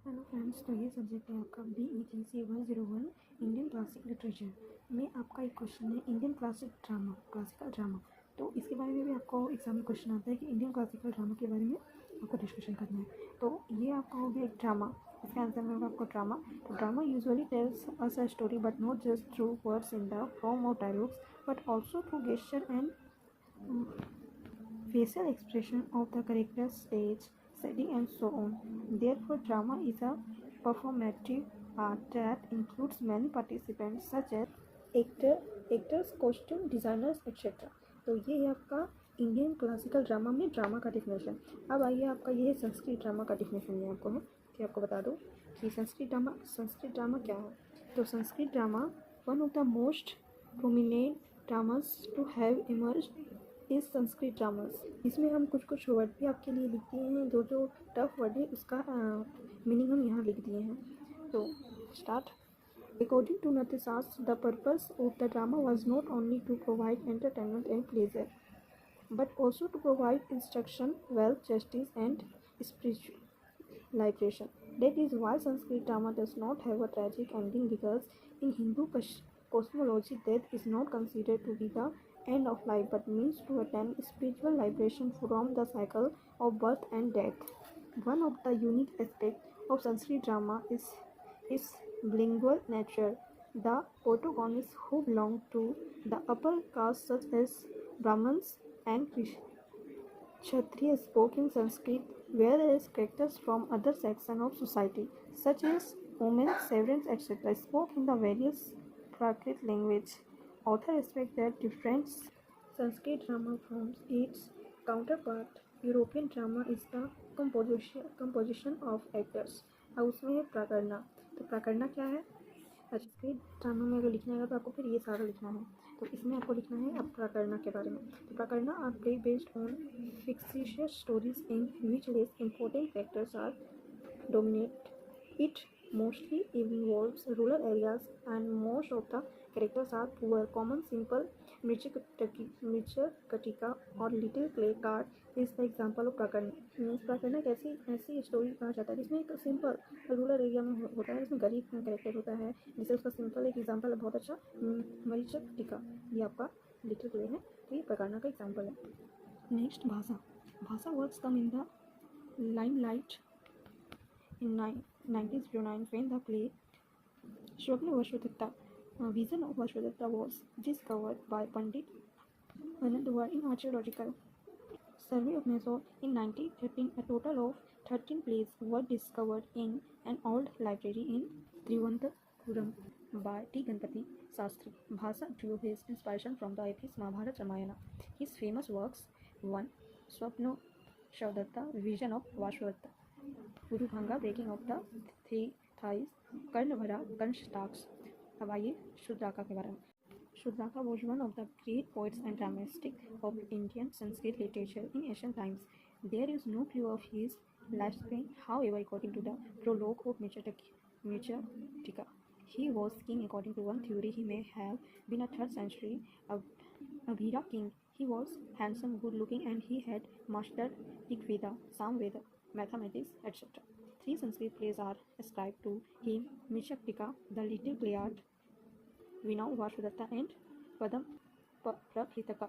Hello friends, तो ये subject है आपका BETC 101 इंडियन क्लासिक लिटरेचर में आपका एक क्वेश्चन है इंडियन क्लासिकल ड्रामा। तो इसके बारे में भी आपको एग्जाम में क्वेश्चन आता है कि इंडियन क्लासिकल ड्रामा के बारे में आपको डिस्कशन करना है। तो ये आपका हो गया एक ड्रामा, इसका आंसर में होगा आपको ड्रामा। तो drama usually tells us a story but not just through words in the form of dialogues but also through gesture and facial expression of the character, stage setting, and so on. Therefore, drama is a performative art that includes many participants such as actors, costume designers, etc. तो ये है आपका Indian classical drama में drama का definition. अब आइए आपका ये संस्कृत ड्रामा का डिफिनेशन है आपको कि आपको बता दूँ कि संस्कृत ड्रामा क्या है। तो Sanskrit drama one of the most prominent dramas to have emerged is Sanskrit dramas. इसमें हम कुछ वर्ड भी आपके लिए लिख दिए हैं, जो टफ वर्ड है उसका मीनिंग हम यहाँ लिख दिए हैं। तो start. According to Nathasas, the purpose of the drama was not only to provide entertainment and pleasure, but also to provide instruction, wealth, justice, and spiritual liberation. That is why Sanskrit drama does not have a tragic ending, because in Hindu cosmology, death is not considered to be the end of life but means to attain spiritual liberation from the cycle of birth and death. One of the unique aspects of Sanskrit drama is its bilingual nature. The protagonists, who belong to the upper caste such as Brahmins and Kshatriya, spoke in Sanskrit, whereas characters from other sections of society such as women, servants, etc., spoke in the various Prakrit language. Author expects that different Sanskrit drama from its counterpart European drama is the composition of actors। अब उसमें है प्राकरणा। तो प्राकरणा क्या है? Sanskrit drama में अगर लिखना है तो आपको फिर ये सारा लिखना है। तो इसमें आपको लिखना है अब प्राकरणा के बारे में। तो प्राकरणा are play based on fictitious stories in which less important characters are dominate. It mostly involves rural areas and most of the characters are poor. Common simple Mirchakatika or little clay card is the example of prakarna। प्राकरणा एक ऐसी story कहा जाता है जिसमें एक simple rural area में होता है, जिसमें गरीब कैरेक्टर होता है, जिसे उसका सिंपल एक एग्जाम्पल है बहुत अच्छा मरीचक ये आपका लिटिल क्ले है। तो ये प्राकरणा का एग्जाम्पल है। नेक्स्ट भाषा words come in the limelight in 1909 when the play Swapna Vashwadatta, Vision of Vashwadatta was discovered by Pandit Anandwar in archaeological survey of Mysore in 1913. A total of 13 plays were discovered in an old library in Trivandrum by T. Ganpati Sastri. Bhasa drew his inspiration from the epics Mahabharata Ramayana. His famous works: 1. Swapna Vashwadatta, Vision of Vashwadatta; Urubhanga, breaking of the three thighs; Karnavara, Kanshtax। अब आइए शुद्राका के बारे में। Shudraka was one of the great poets and dramatists of Indian Sanskrit literature in ancient times. There is no clue of his lifespan, however, according to the prologue of Mirchatika, he was king. According to one theory, he may have been a 3rd century Abhira king. He was handsome, good-looking, and he had mastered Rigveda, Samveda, mathematics, etc. 3 Sanskrit plays are ascribed to him: Mirchatika, The Little Pleiad, Vina Vashwadatta, and Padam Prakritaka.